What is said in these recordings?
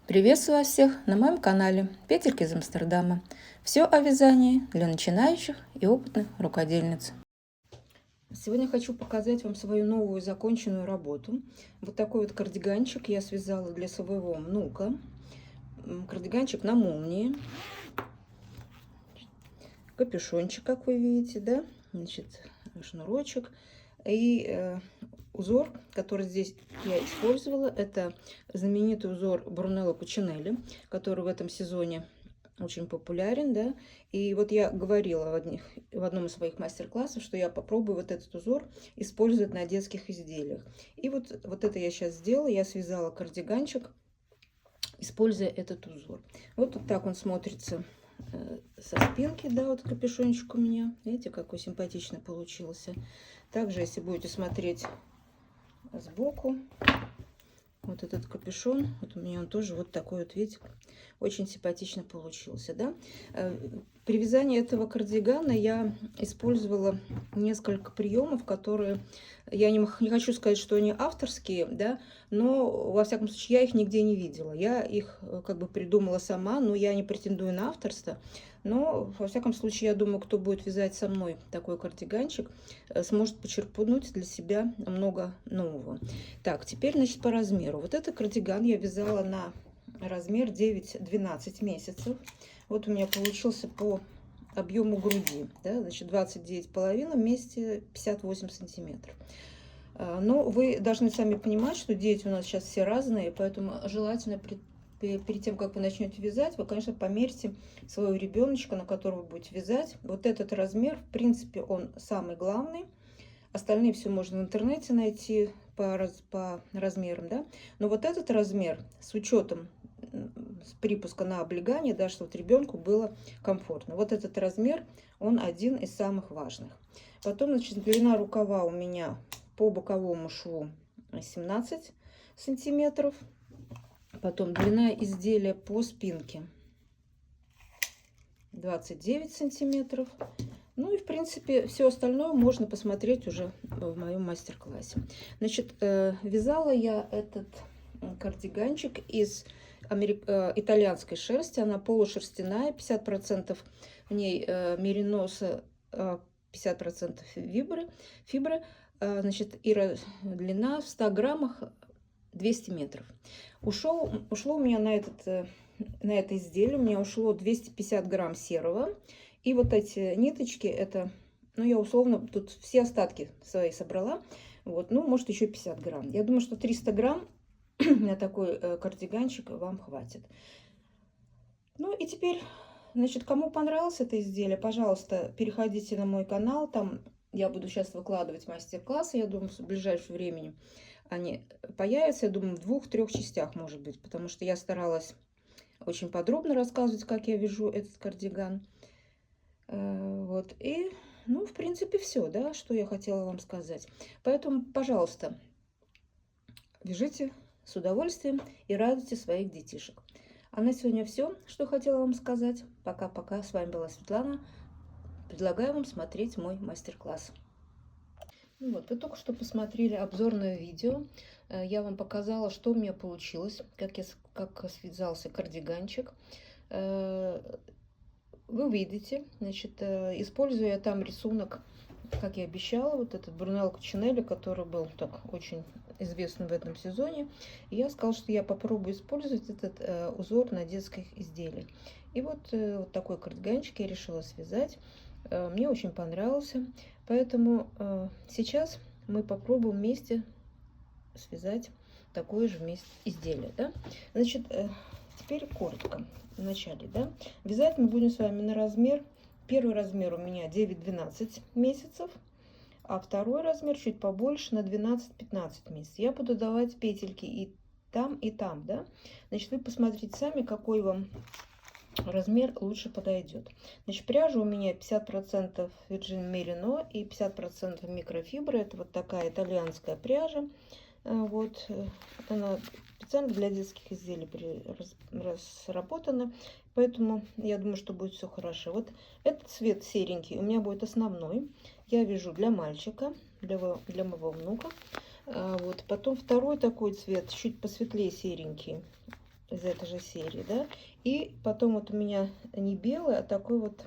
Приветствую вас всех на моем канале Петельки из Амстердама. Все о вязании для начинающих и опытных рукодельниц. Сегодня хочу показать вам свою новую законченную работу. Вот такой вот кардиганчик я связала для своего внука. Кардиганчик на молнии. Капюшончик, как вы видите, да? Значит, шнурочек. И узор, который здесь я использовала, это знаменитый узор Брунелло Кучинелли, который в этом сезоне очень популярен, да. И вот я говорила в одном из своих мастер-классов, что я попробую вот этот узор использовать на детских изделиях. И вот это я сейчас сделала. Я связала кардиганчик, используя этот узор. Вот так он смотрится со спинки, да, вот капюшончик у меня. Видите, какой симпатичный получился. Также, если будете смотреть сбоку, вот этот капюшон, вот у меня он тоже вот такой вот, видите, очень симпатично получился, да. При вязании этого кардигана я использовала несколько приемов, которые, я не хочу сказать, что они авторские, да, но, во всяком случае, я их нигде не видела. Я их как бы придумала сама, но я не претендую на авторство. Но, во всяком случае, я думаю, кто будет вязать со мной такой кардиганчик, сможет почерпнуть для себя много нового. Так, теперь, значит, по размеру. Вот этот кардиган я вязала на размер 9-12 месяцев. Вот у меня получился по объему груди, да, значит, 29,5 вместе 58 сантиметров. Но вы должны сами понимать, что дети у нас сейчас все разные, поэтому желательно перед тем, как вы начнете вязать, вы, конечно, померьте своего ребеночка, на которого вы будете вязать. Вот этот размер, в принципе, он самый главный. Остальные все можно в интернете найти по размерам, да. Но вот этот размер с учетом припуска на облегание, да, чтобы ребенку было комфортно. Вот этот размер, он один из самых важных. Потом, значит, длина рукава у меня по боковому шву 17 сантиметров. Потом длина изделия по спинке 29 сантиметров. Ну и, в принципе, все остальное можно посмотреть уже в моем мастер-классе. Значит, вязала я этот кардиганчик из итальянской шерсти. Она полушерстяная, 50% в ней мериноса, 50% фибры. Значит, и длина в 100 граммах 200 метров. Ушло у меня на это изделие, у меня ушло 250 грамм серого. И вот эти ниточки, это, ну, я условно тут все остатки свои собрала. Вот, ну, может, еще 50 грамм. Я думаю, что 300 грамм на такой кардиганчик вам хватит. Ну, и теперь, значит, кому понравилось это изделие, пожалуйста, переходите на мой канал. Там я буду сейчас выкладывать мастер-классы. Я думаю, в ближайшее время они появятся, я думаю, в 2-3 частях, может быть. Потому что я старалась очень подробно рассказывать, как я вяжу этот кардиган. Вот, и, ну, в принципе, все, да, что я хотела вам сказать. Поэтому, пожалуйста, вяжите с удовольствием и радуйте своих детишек. А на сегодня все, что хотела вам сказать. Пока-пока. С вами была Светлана. Предлагаю вам смотреть мой мастер-класс. Ну вот, вы только что посмотрели обзорное видео. Я вам показала, что у меня получилось, как связался кардиганчик. Вы увидите, значит, используя там рисунок, как я обещала, вот этот Брунелло Кучинелли, который был так очень известен в этом сезоне. И я сказала, что я попробую использовать этот узор на детских изделиях. И вот такой кардиганчик я решила связать. Мне очень понравился. Поэтому сейчас мы попробуем вместе связать такое же изделие. Да? Значит, теперь коротко. Вначале, да, вязать мы будем с вами на размер. Первый размер у меня 9-12 месяцев, а второй размер чуть побольше, на 12-15 месяцев. Я буду давать петельки и там, да. Значит, вы посмотрите сами, какой вам размер лучше подойдет. Значит, пряжа у меня 50% Virgin Merino и 50% микрофибры. Это вот такая итальянская пряжа. Вот, она специально для детских изделий разработана, поэтому я думаю, что будет все хорошо. Вот этот цвет серенький у меня будет основной. Я вяжу для мальчика, для моего внука. Вот, потом второй такой цвет, чуть посветлее серенький. из этой же серии, да. И потом вот у меня не белый, а такой вот,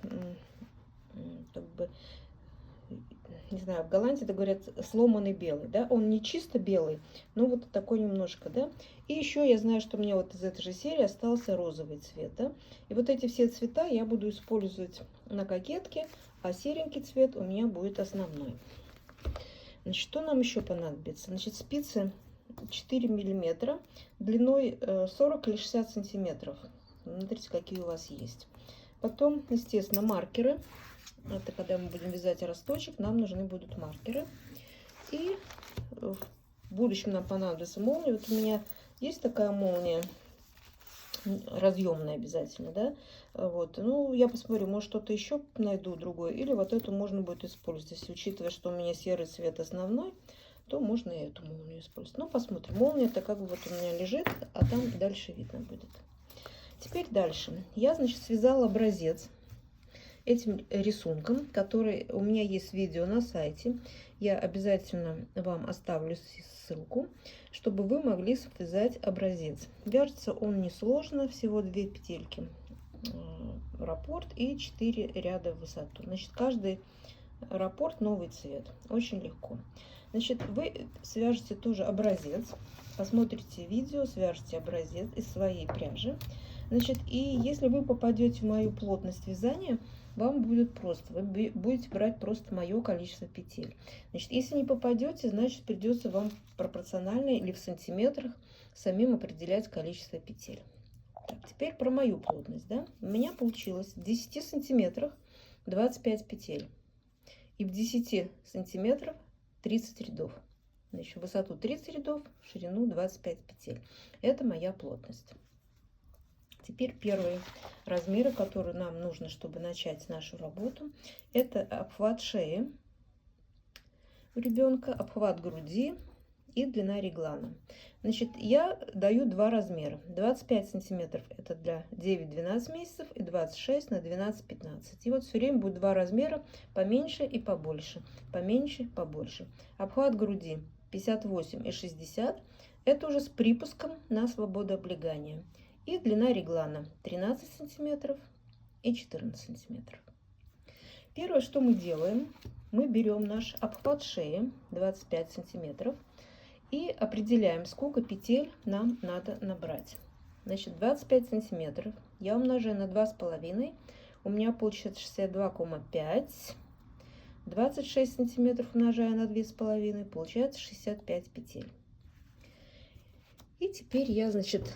как бы, не знаю, в Голландии это говорят сломанный белый, да. Он не чисто белый, но вот такой немножко, да. И еще я знаю, что у меня вот из этой же серии остался розовый цвет, да. И вот эти все цвета я буду использовать на кокетке, а серенький цвет у меня будет основной. Значит, что нам еще понадобится? Значит, спицы 4 миллиметра, длиной 40 или 60 сантиметров. Смотрите, какие у вас есть. Потом, естественно, маркеры. Это когда мы будем вязать росточек, нам нужны будут маркеры. И в будущем нам понадобится молния. Вот у меня есть такая молния, разъемная обязательно, да. Вот, ну, я посмотрю, может, что-то еще найду другое, или вот эту можно будет использовать. Если учитывая, что у меня серый цвет основной, то можно и эту молнию использовать. Ну, посмотрим. Молния это как бы вот у меня лежит, а там дальше видно будет. Теперь дальше. Я, значит, связала образец этим рисунком, который у меня есть видео на сайте. Я обязательно вам оставлю ссылку, чтобы вы могли связать образец. Вяжется он несложно, всего 2 петельки раппорт и 4 ряда в высоту. Значит, каждый раппорт новый цвет. Очень легко. Значит, вы свяжете тоже образец, посмотрите видео, свяжете образец из своей пряжи. Значит, и если вы попадете в мою плотность вязания, вам будет просто, вы будете брать просто мое количество петель. Значит, если не попадете, значит, придется вам пропорционально или в сантиметрах самим определять количество петель. Так, теперь про мою плотность, да. У меня получилось в 10 сантиметрах 25 петель. И в 10 сантиметров 30 рядов. Значит, в высоту 30 рядов, в ширину 25 петель. Это моя плотность. Теперь первые размеры, которые нам нужно, чтобы начать нашу работу, это обхват шеи у ребенка, обхват груди и длина реглана. Значит, я даю два размера. 25 сантиметров это для 9-12 месяцев и 26 на 12-15. И вот все время будет два размера, поменьше и побольше, поменьше, побольше. Обхват груди 58 и 60, это уже с припуском на свободооблегание. И длина реглана 13 сантиметров и 14 сантиметров. Первое, что мы делаем, мы берем наш обхват шеи 25 сантиметров и определяем, сколько петель нам надо набрать. Значит, 25 сантиметров я умножаю на 2,5, у меня получится 62,5. 26 сантиметров умножаю на 2,5, получается 65 петель. И теперь я, значит,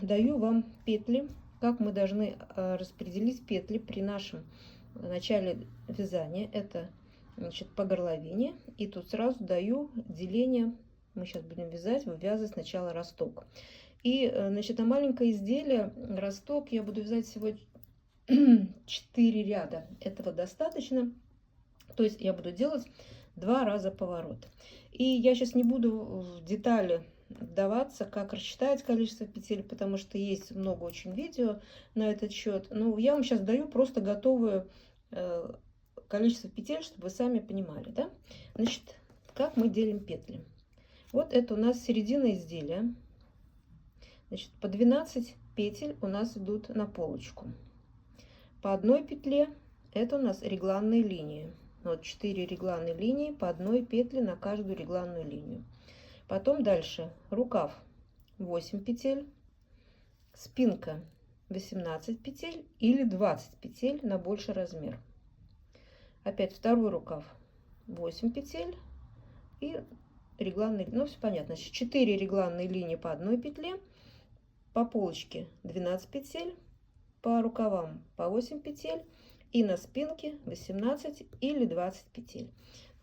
даю вам петли, как мы должны распределить петли при нашем начале вязания. Это, значит, по горловине. И тут сразу даю деление. Мы сейчас будем вязать, вывязывать сначала росток. И, значит, на маленькое изделие росток я буду вязать всего 4 ряда. Этого достаточно. То есть я буду делать 2 раза поворот. И я сейчас не буду в детали вдаваться, как рассчитать количество петель, потому что есть много очень видео на этот счет. Ну, я вам сейчас даю просто готовое количество петель, чтобы вы сами понимали, да? Значит, как мы делим петли? Вот это у нас середина изделия. Значит, по 12 петель у нас идут на полочку. По одной петле это у нас регланные линии. Вот 4 регланные линии по одной петле на каждую регланную линию. Потом дальше рукав 8 петель, спинка 18 петель или 20 петель на больший размер. Опять второй рукав 8 петель и регланные, ну все понятно, 4 регланные линии по одной петле, по полочке 12 петель, по рукавам по 8 петель и на спинке 18 или 20 петель.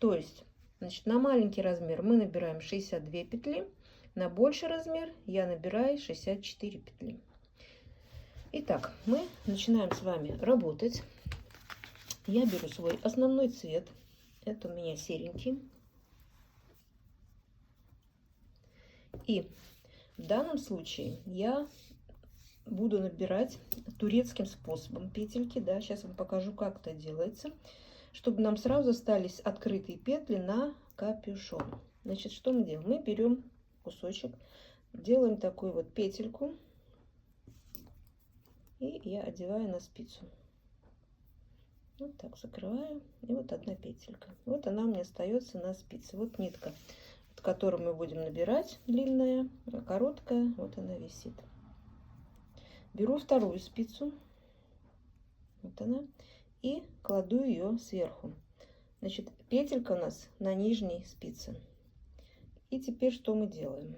То есть, значит, на маленький размер мы набираем 62 петли, на больший размер я набираю 64 петли. Итак, мы начинаем с вами работать. Я беру свой основной цвет, это у меня серенький. И в данном случае я буду набирать турецким способом петельки, да, сейчас вам покажу, как это делается, чтобы нам сразу остались открытые петли на капюшон. Значит, что мы делаем? Мы берем кусочек делаем такую вот петельку. И я одеваю на спицу. Вот так закрываю. И вот одна петелька. Вот она у меня остается на спице. Вот нитка, которую мы будем набирать, длинная, а короткая. Вот она висит. Беру вторую спицу. Вот она. И кладу ее сверху. Значит, петелька у нас на нижней спице. И теперь что мы делаем?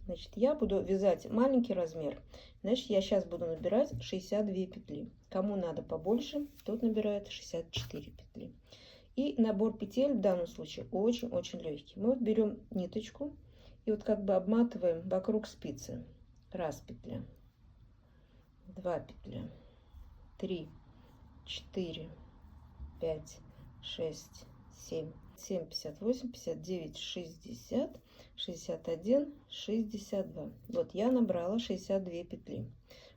Значит, я буду вязать маленький размер. Значит, я сейчас буду набирать 62 петли. Кому надо побольше, тот набирает 64 петли. И набор петель в данном случае очень-очень легкий. Мы вот берем ниточку и вот как бы обматываем вокруг спицы. Раз петля, 2 петля, 3, 4, 5, 6, 7, 7, 58, 59, 60, 61, 62. Вот я набрала 62 петли.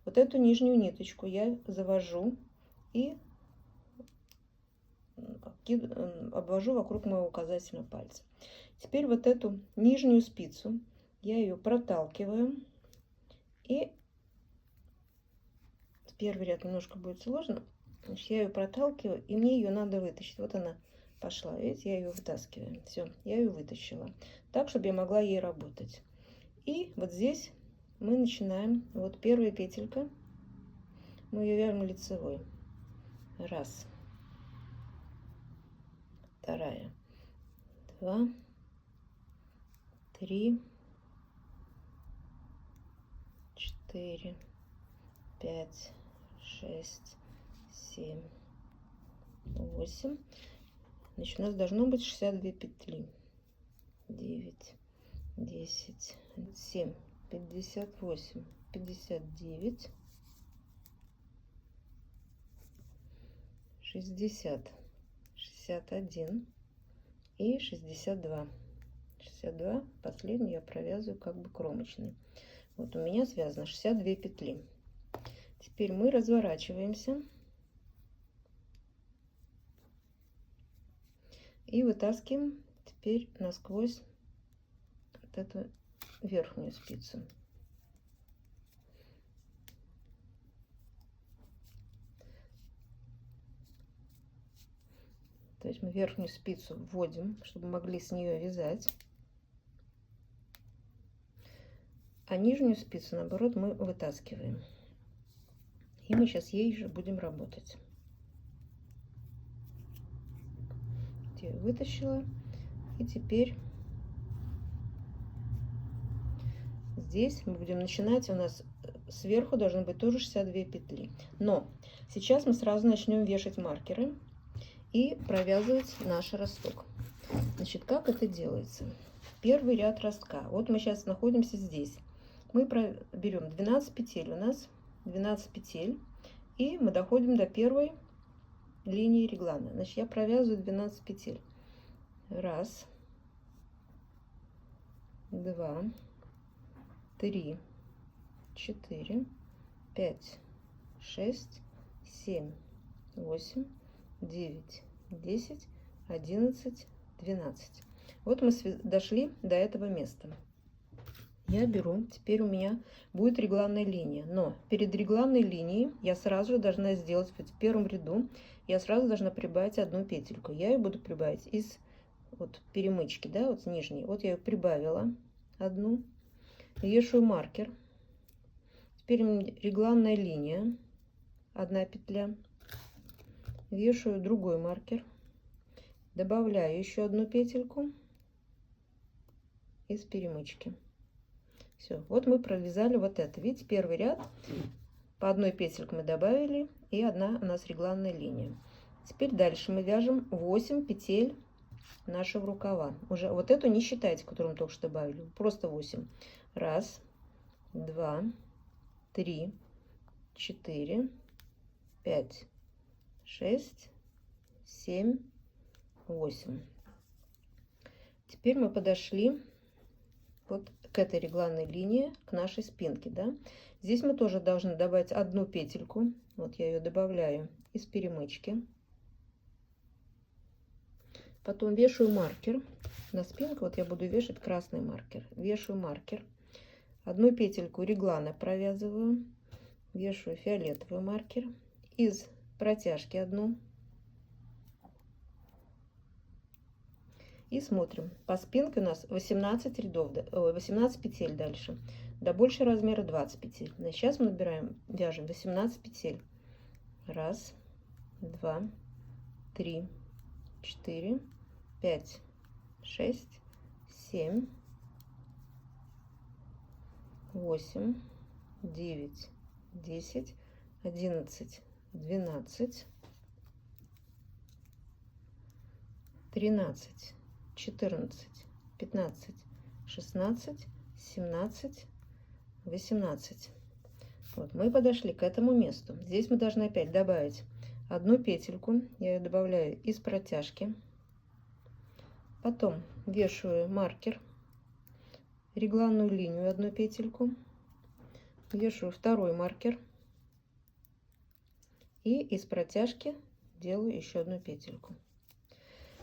Вот эту нижнюю ниточку я завожу и обвожу вокруг моего указательного пальца. Теперь вот эту нижнюю спицу я ее проталкиваю. И первый ряд немножко будет сложно. Значит, я ее проталкиваю, и мне ее надо вытащить. Вот она пошла, видите, я ее вытаскиваю. Все, я ее вытащила. Так, чтобы я могла ей работать. И вот здесь мы начинаем. Вот первая петелька. Мы ее вяжем лицевой. Раз. Вторая. 2. 3. 4. 5. 6. 7. 8. Значит, у нас должно быть 62 петли. 9, 10, 7, 58, 59, 60, 61 и 62. 62 последний я провязываю как бы кромочный. Вот у меня связано 62 петли. Теперь мы разворачиваемся и вытаскиваем теперь насквозь вот эту верхнюю спицу. То есть мы верхнюю спицу вводим, чтобы могли с нее вязать, а нижнюю спицу, наоборот, мы вытаскиваем. И мы сейчас ей же будем работать. Я вытащила, и теперь здесь мы будем начинать. У нас сверху должны быть тоже 62 петли. Но сейчас мы сразу начнем вешать маркеры и провязывать наш росток. Значит, как это делается? Первый ряд ростка. Вот мы сейчас находимся здесь. Мы берем 12 петель. У нас 12 петель. И мы доходим до первой линии реглана. Значит, я провязываю 12 петель. Раз, 2, 3, 4, 5, 6, 7, 8, 9, 10, 11, 12. Вот мы дошли до этого места. Я беру, теперь у меня будет регланная линия, но перед регланной линией я сразу же должна сделать в первом ряду, я сразу должна прибавить одну петельку. Я ее буду прибавить из вот перемычки, да, вот с нижней. Вот я ее прибавила одну, вешаю маркер. Теперь регланная линия, одна петля, вешаю другой маркер, добавляю еще одну петельку из перемычки. Все, вот мы провязали вот это. Видите, первый ряд, по одной петельке мы добавили, и одна у нас регланная линия. Теперь дальше мы вяжем 8 петель нашего рукава. Уже вот эту не считайте, которую мы только что добавили, просто 8. Раз, 2, 3, 4, 5, 6, 7, 8. Теперь мы подошли вот к этой регланной линии, к нашей спинке, да. Здесь мы тоже должны добавить одну петельку. Вот я ее добавляю из перемычки. Потом вешаю маркер на спинку. Вот я буду вешать красный маркер. Вешаю маркер. Одну петельку реглана провязываю, вешаю фиолетовый маркер, из протяжки одну. И смотрим. По спинке у нас 18 рядов, 18 петель дальше. До большего размера 20 петель. Значит, сейчас мы набираем, вяжем 18 петель. Раз, два, три, 4, 5, 6, 7, 8, 9, 10, 11, 12, 13, 14, 15, 16, 17, 18. Вот, мы подошли к этому месту. Здесь мы должны опять добавить одну петельку. Я ее добавляю из протяжки. Потом вешаю маркер, регланную линию, одну петельку. Вешаю второй маркер. И из протяжки делаю еще одну петельку.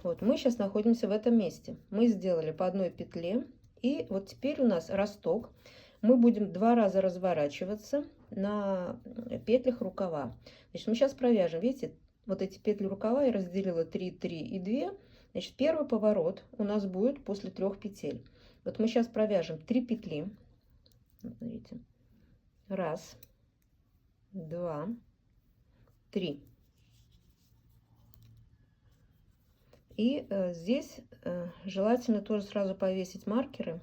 Вот, мы сейчас находимся в этом месте. Мы сделали по одной петле. И вот теперь у нас росток. Мы будем 2 раза разворачиваться на петлях рукава. Значит, мы сейчас провяжем. Видите, вот эти петли рукава я разделила 3, 3 и 2. Значит, первый поворот у нас будет после 3 петель. Вот мы сейчас провяжем 3 петли. Смотрите. 1, 2, 3. И здесь желательно тоже сразу повесить маркеры.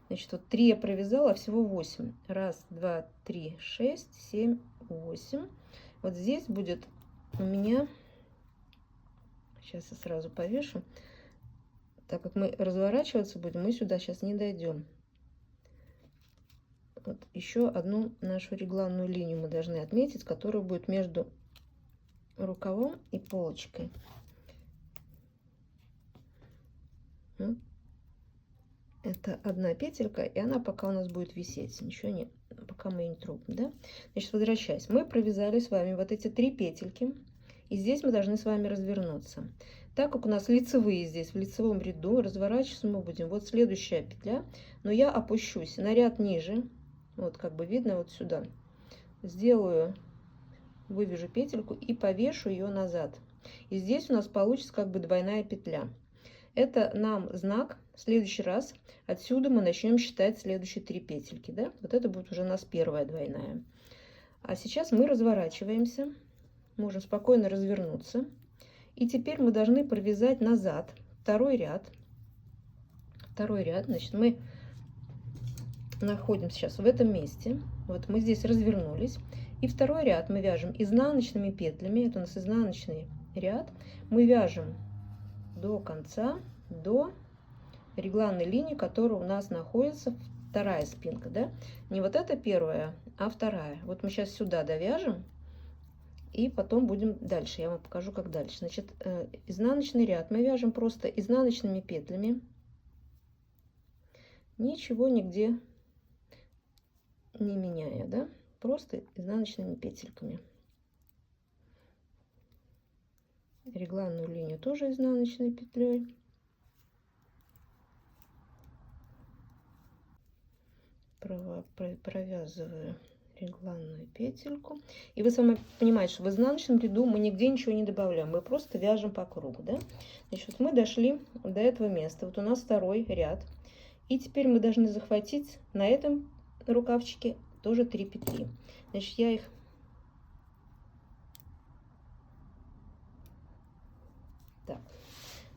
Значит, вот 3 я провязала, а всего 8. 1, 2, 3, 6, 7, 8. Вот здесь будет у меня, сейчас я сразу повешу, так как мы разворачиваться будем, мы сюда сейчас не дойдем. Вот еще одну нашу регланную линию мы должны отметить, которая будет между рукавом и полочкой. Это одна петелька, и она пока у нас будет висеть. Ничего нет, пока мы ее не трогаем, да? Значит, возвращаясь, мы провязали с вами вот эти 3 петельки. И здесь мы должны с вами развернуться. Так как у нас лицевые здесь в лицевом ряду, разворачиваться мы будем. Вот следующая петля, но я опущусь на ряд ниже. Вот как бы видно вот сюда. Сделаю, вывяжу петельку и повешу ее назад. И здесь у нас получится как бы двойная петля. Это нам знак. В следующий раз отсюда мы начнем считать следующие 3 петельки. Да? Вот это будет уже у нас первая двойная. А сейчас мы разворачиваемся. Можем спокойно развернуться. И теперь мы должны провязать назад второй ряд. Второй ряд. Значит, мы находимся сейчас в этом месте. Вот мы здесь развернулись. И второй ряд мы вяжем изнаночными петлями. Это у нас изнаночный ряд. Мы вяжем до конца, до регланной линии, которая у нас находится вторая спинка, да? Не вот эта первая, а вторая. Вот мы сейчас сюда довяжем, и потом будем дальше. Я вам покажу, как дальше. Значит, изнаночный ряд мы вяжем просто изнаночными петлями. Ничего нигде не меняя, да? Просто изнаночными петельками. Регланную линию тоже изнаночной петлей. Провязываю регланную петельку. И вы сами понимаете, что в изнаночном ряду мы нигде ничего не добавляем. Мы просто вяжем по кругу, да? Значит, вот мы дошли до этого места. Вот у нас второй ряд. И теперь мы должны захватить на этом рукавчике тоже 3 петли. Значит, я их так,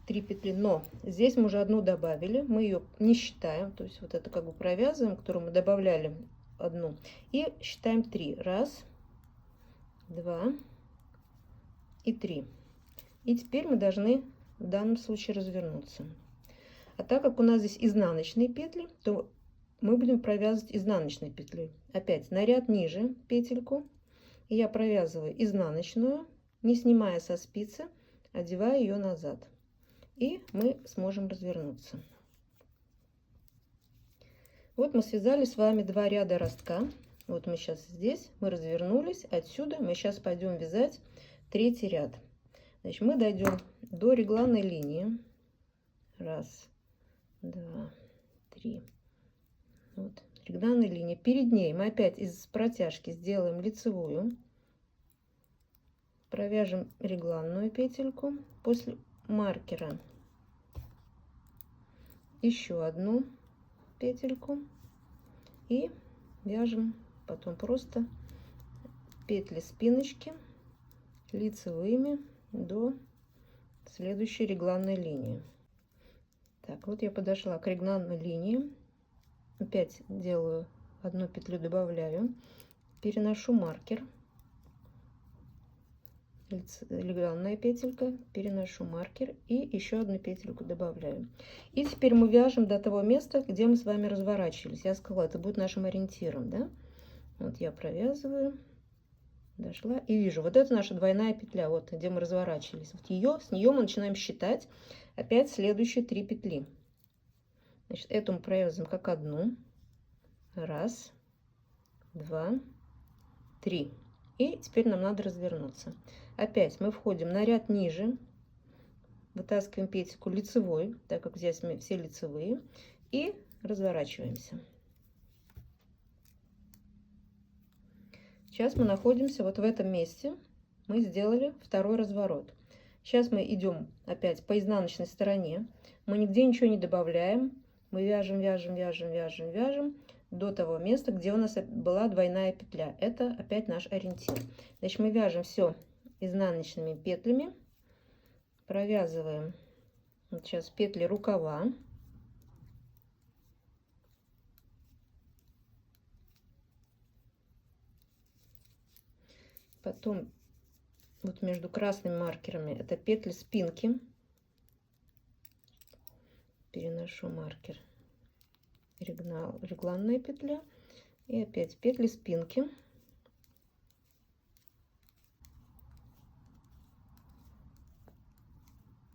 3 петли, но здесь мы уже одну добавили, мы ее не считаем, то есть вот это как бы провязываем, которую мы добавляли одну, и считаем 3. 1, 2 и 3. И теперь мы должны в данном случае развернуться. А так как у нас здесь изнаночные петли, то мы будем провязывать изнаночной петлей. Опять на ряд ниже петельку. И я провязываю изнаночную, не снимая со спицы, одеваю ее назад. И мы сможем развернуться. Вот мы связали с вами 2 ряда ростка. Вот мы сейчас здесь, мы развернулись. Отсюда мы сейчас пойдем вязать 3-й ряд. Значит, мы дойдем до регланной линии. 1, 2, 3. Вот. регулярная линия. Перед ней мы опять из протяжки сделаем лицевую, провяжем регланную петельку, после маркера еще одну петельку и вяжем потом просто петли спиночки лицевыми до следующей регланной линии. Так, вот я подошла к регланной линии, опять делаю одну петлю, добавляю, переношу маркер, регланная петелька, переношу маркер и еще одну петельку добавляю. И теперь мы вяжем до того места, где мы с вами разворачивались. Я сказала, это будет нашим ориентиром, да? Вот я провязываю, дошла и вижу, вот это наша двойная петля, вот где мы разворачивались. Вот с нее мы начинаем считать опять следующие 3 петли. Значит, эту мы провязываем как одну, раз, два, три. И теперь нам надо развернуться. Опять мы входим на ряд ниже, вытаскиваем петельку лицевой, так как здесь мы все лицевые, и разворачиваемся. Сейчас мы находимся вот в этом месте, мы сделали второй разворот. Сейчас мы идем опять по изнаночной стороне, мы нигде ничего не добавляем, мы вяжем, вяжем, вяжем, вяжем, вяжем до того места, где у нас была двойная петля. Это опять наш ориентир. Значит, мы вяжем все изнаночными петлями, провязываем вот сейчас петли рукава, потом вот между красными маркерами это петли спинки, переношу маркер, регланная петля и опять петли спинки.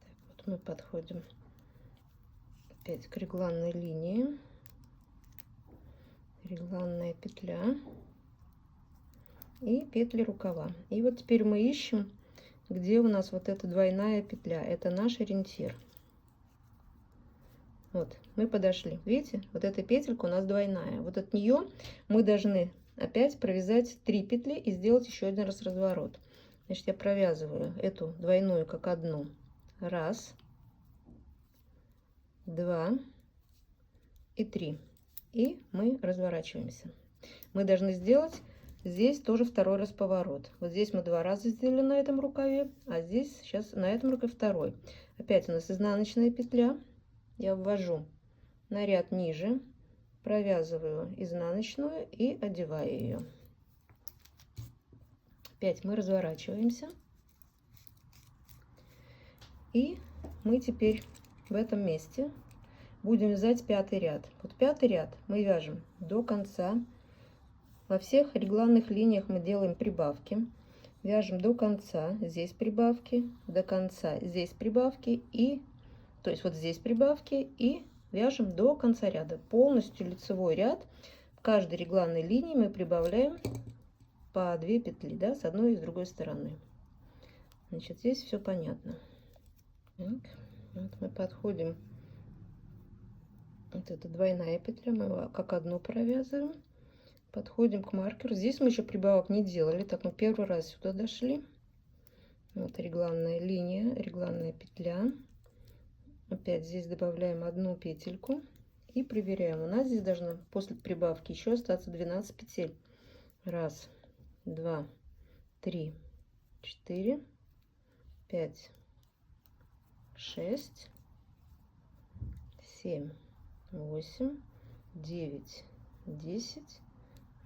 Так, вот мы подходим опять к регланной линии, регланная петля и петли рукава. И вот теперь мы ищем, где у нас вот эта двойная петля, это наш ориентир. Вот, мы подошли. Видите, вот эта петелька у нас двойная. Вот от нее мы должны опять провязать 3 петли и сделать еще один раз разворот. Значит, я провязываю эту двойную как одну. Раз, два и 3. И мы разворачиваемся. Мы должны сделать здесь тоже второй раз поворот. Вот здесь мы 2 раза сделали на этом рукаве, а здесь сейчас на этом рукаве второй. Опять у нас изнаночная петля. Я ввожу на ряд ниже, провязываю изнаночную и одеваю ее. Опять мы разворачиваемся. И мы теперь в этом месте будем вязать 5-й ряд. Вот 5-й ряд мы вяжем до конца. Во всех регланных линиях мы делаем прибавки. Вяжем до конца, здесь прибавки, до конца, здесь прибавки и... То есть вот здесь прибавки и вяжем до конца ряда. Полностью лицевой ряд. В каждой регланной линии мы прибавляем по 2 петли, да, с одной и с другой стороны. Значит, здесь все понятно. Так, вот мы подходим. Вот эта двойная петля, мы ее как одну провязываем. Подходим к маркеру. Здесь мы еще прибавок не делали, так мы первый раз сюда дошли. Вот регланная линия, регланная петля. Опять здесь добавляем одну петельку и проверяем. У нас здесь должно после прибавки еще остаться 12 петель. Раз, два, три, 4, 5, 6, 7, 8, 9, 10,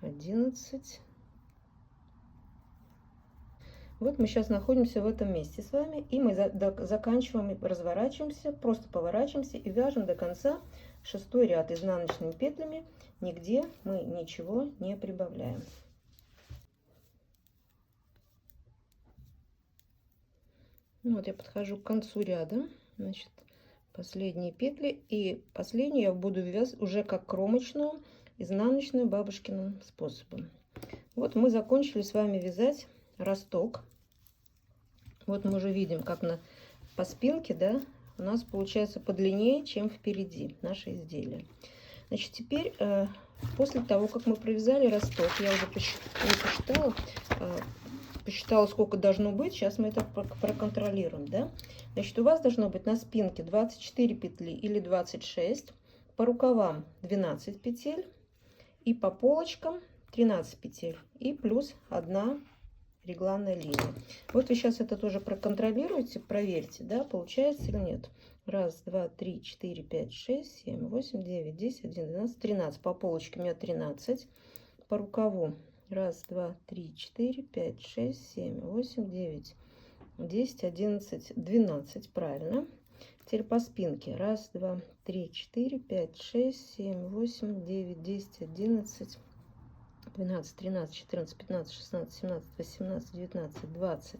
11. Вот мы сейчас находимся в этом месте с вами, и мы заканчиваем, разворачиваемся, просто поворачиваемся и вяжем до конца 6-й ряд изнаночными петлями, нигде мы ничего не прибавляем. Вот я подхожу к концу ряда, значит, последние петли, и последнюю я буду вязать уже как кромочную, изнаночную бабушкиным способом. Вот мы закончили с вами вязать росток. Вот мы уже видим, как по спинке, да, у нас получается подлиннее, чем впереди наше изделие. Значит, теперь После того, как мы провязали росток, я уже посчитала, сколько должно быть. Сейчас мы это проконтролируем, да? Значит, у вас должно быть на спинке 24 петли или 26, по рукавам 12 петель и по полочкам 13 петель и плюс 1 регланная линия. Вот вы сейчас это тоже проконтролируете, проверьте, да, получается или нет. Раз, два, три, 4, 5, 6, 7, 8, 9, 10, 11, 12, 13. По полочке у меня 13. По рукаву. Раз, два, три, 4, 5, 6, 7, 8, 9, 10, 11, 12. Правильно. Теперь по спинке. Раз, два, три, 4, 5, 6, 7, 8, 9, 10, 11, 12, 13, 14, 15, 16, 17, 18, 19, 20,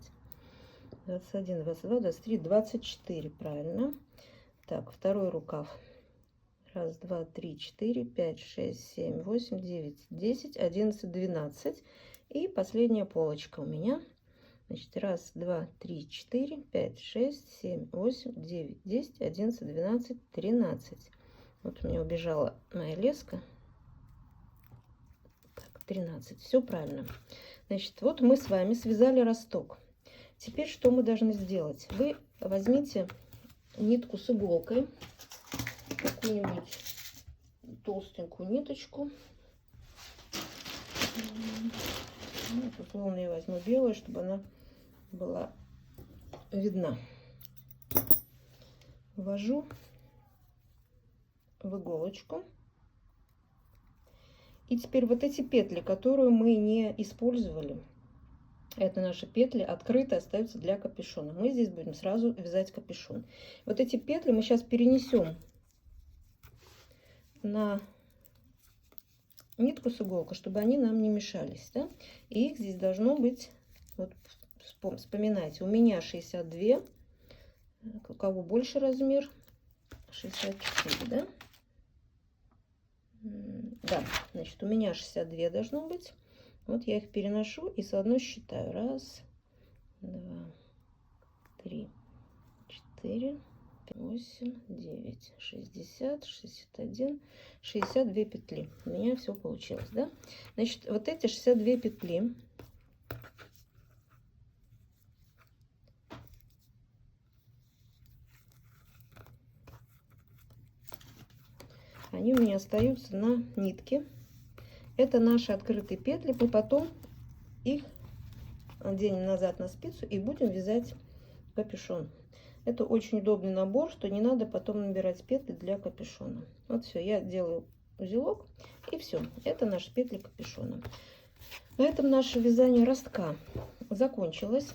21, 22, 23, 24. Правильно. Так, второй рукав. Раз, два, три, 4, 5, 6, 7, 8, 9, 10, 11, 12. И последняя полочка у меня. Значит, раз, два, три, 4, 5, 6, 7, 8, 9, 10, 11, 12, 13. Вот у меня убежала моя леска. Так, 13. Все правильно. Значит, вот мы с вами связали росток. Теперь что мы должны сделать? Вы возьмите нитку с иголкой, какую-нибудь толстенькую ниточку. Ну, условно я возьму белую, чтобы она была видна. Ввожу в иголочку. И теперь вот эти петли, которые мы не использовали, это наши петли открыто остаются для капюшона. Мы здесь будем сразу вязать капюшон. Вот эти петли мы сейчас перенесем на нитку с иголкой, чтобы они нам не мешались, да? И их здесь должно быть, вот вспоминайте, у меня 62, у кого больше размер, 64, да? Да, значит, у меня 62 должно быть. Вот я их переношу и заодно считаю. Раз, два, три, 4, 8, 9, 60, 61, 62 петли. У меня все получилось, да? Значит, вот эти 62 петли они у меня остаются на нитке. Это наши открытые петли. Мы потом их оденем назад на спицу и будем вязать капюшон. Это очень удобный набор, что не надо потом набирать петли для капюшона. Вот все, я делаю узелок и все. Это наши петли капюшона. На этом наше вязание ростка закончилось.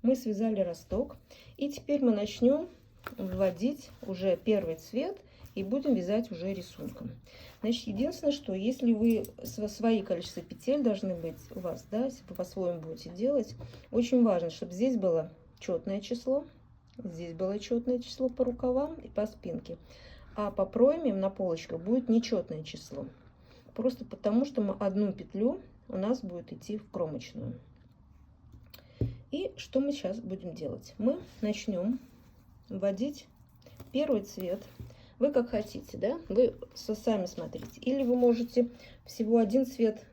Мы связали росток. И теперь мы начнем вводить уже первый цвет и будем вязать уже рисунком. Значит, единственное, что если вы свои количество петель должны быть у вас, да, если вы по-своему будете делать, очень важно, чтобы здесь было четное число, здесь было четное число по рукавам и по спинке, а по пройме на полочках будет нечетное число. Просто потому, что мы одну петлю у нас будет идти в кромочную. И что мы сейчас будем делать? Мы начнем вводить первый цвет. Вы как хотите, да? Вы сами смотрите. Или вы можете всего один цвет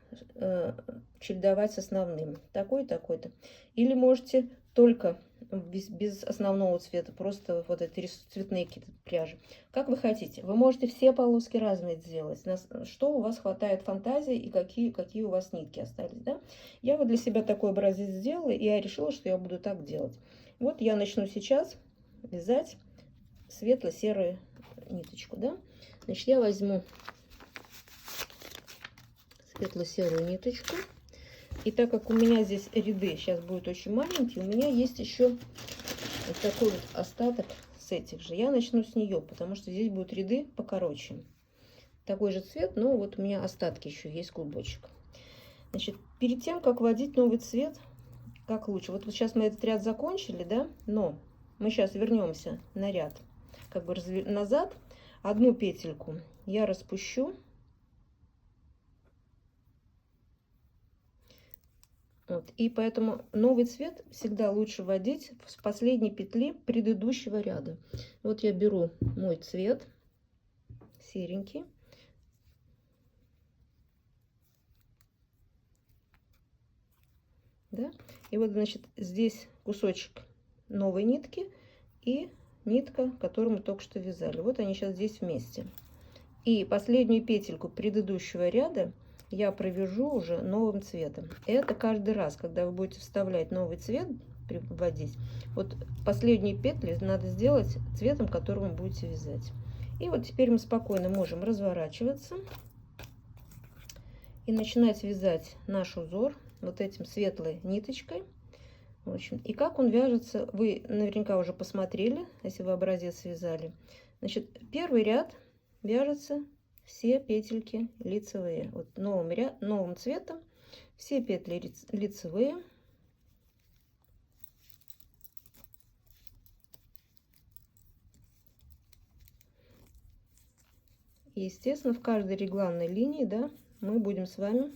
чередовать с основным. Такой, такой-то. Или можете только без основного цвета, просто вот эти цветные какие-то пряжи. Как вы хотите. Вы можете все полоски разные сделать. Что у вас хватает фантазии и какие у вас нитки остались, да? Я вот для себя такой образец сделала, и я решила, что я буду так делать. Вот я начну сейчас вязать светло-серую ниточку, да? Значит, я возьму светло-серую ниточку. И так как у меня здесь ряды сейчас будут очень маленькие, у меня есть еще вот такой вот остаток с этих же. Я начну с нее, потому что здесь будут ряды покороче. Такой же цвет, но вот у меня остатки еще есть, клубочек. Значит, перед тем, как вводить новый цвет, как лучше. Вот сейчас мы этот ряд закончили, да? Но мы сейчас вернемся на ряд, как бы назад. Одну петельку я распущу. Вот, и поэтому новый цвет всегда лучше вводить с последней петли предыдущего ряда. Вот я беру мой цвет серенький. да. И вот, значит, здесь кусочек новой нитки и нитка, которую мы только что вязали. Вот они сейчас здесь вместе. И последнюю петельку предыдущего ряда я провяжу уже новым цветом. Это каждый раз, когда вы будете вставлять новый цвет, вводить, вот последние петли надо сделать цветом, которым вы будете вязать. И вот теперь мы спокойно можем разворачиваться и начинать вязать наш узор вот этим светлой ниточкой. В общем, и как он вяжется, вы наверняка уже посмотрели, если вы образец вязали. Значит, первый ряд вяжется все петельки лицевые. Вот новым цветом все петли лицевые. И, естественно, в каждой регланной линии, да, мы будем с вами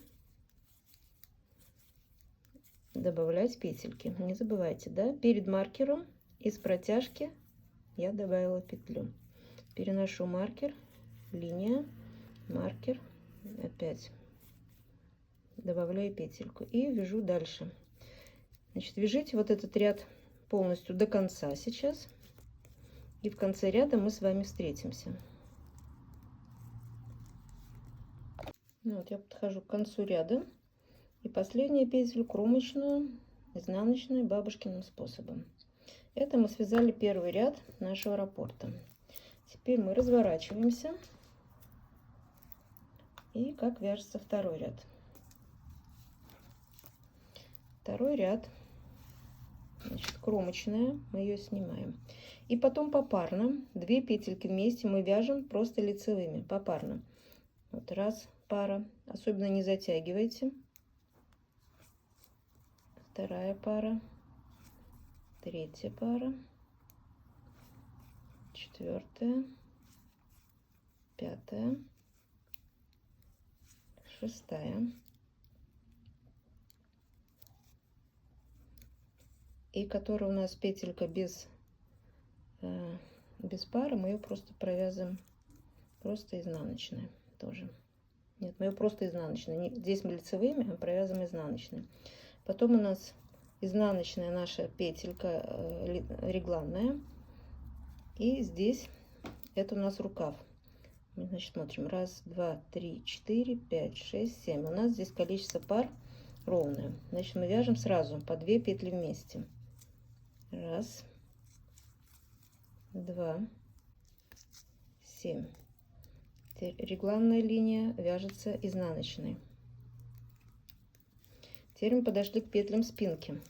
добавлять петельки. Не забывайте, да, перед маркером из протяжки я добавила петлю. Переношу маркер, линия, маркер, опять добавляю петельку и вяжу дальше. Значит, вяжите вот этот ряд полностью до конца сейчас, и в конце ряда мы с вами встретимся. Ну вот я подхожу к концу ряда, и последнюю петлю кромочную, изнаночную, бабушкиным способом. Это мы связали первый ряд нашего раппорта. Теперь мы разворачиваемся, и как вяжется второй ряд. Второй ряд, значит, кромочная, мы ее снимаем. И потом попарно 2 петельки вместе мы вяжем просто лицевыми, попарно. Вот раз пара, особенно не затягивайте. Вторая пара, третья пара, четвертая, пятая, шестая. И которая у нас петелька без пары, мы ее просто провязываем просто изнаночной тоже. Нет, мы ее просто изнаночной. Здесь мы лицевыми, а провязываем изнаночной. Потом у нас изнаночная наша петелька регланная. И здесь это у нас рукав. Мы, значит, смотрим. 1, 2, 3, 4, 5, 6, 7. У нас здесь количество пар ровное. Значит, мы вяжем сразу по 2 петли вместе. 1, 2, 7. Регланная линия вяжется изнаночной. Теперь мы подошли к петлям спинки.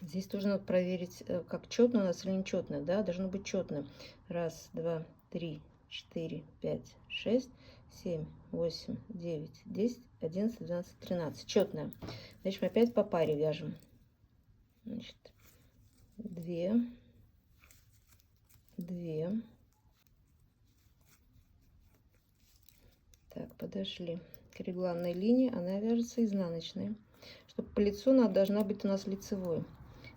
Здесь тоже надо проверить, как четно у нас или нечетно, да, должно быть четно. 1, 2, 3, 4, 5, 6, 7, 8, 9, 10, 11, 12, 13. Четная. Значит, мы опять по паре вяжем. Значит, 2, 2. Так, подошли к регланной линии, она вяжется изнаночной. Чтобы по лицу она должна быть у нас лицевой.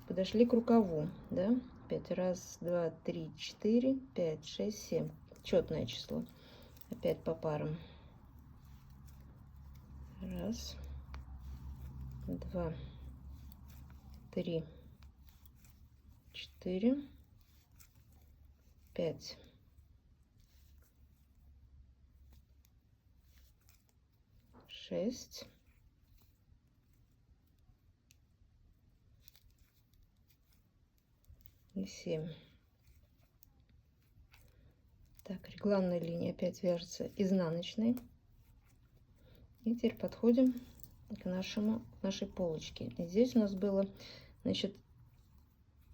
Подошли к рукаву, да, 5, 1, 2, 3, 4, 5, 6, 7. Четное число. Опять по парам. 1, 2, 3, 4, 5. 6. И 7. Так, регланная линия опять вяжется изнаночной. И теперь подходим к нашей полочке. И здесь у нас было, значит,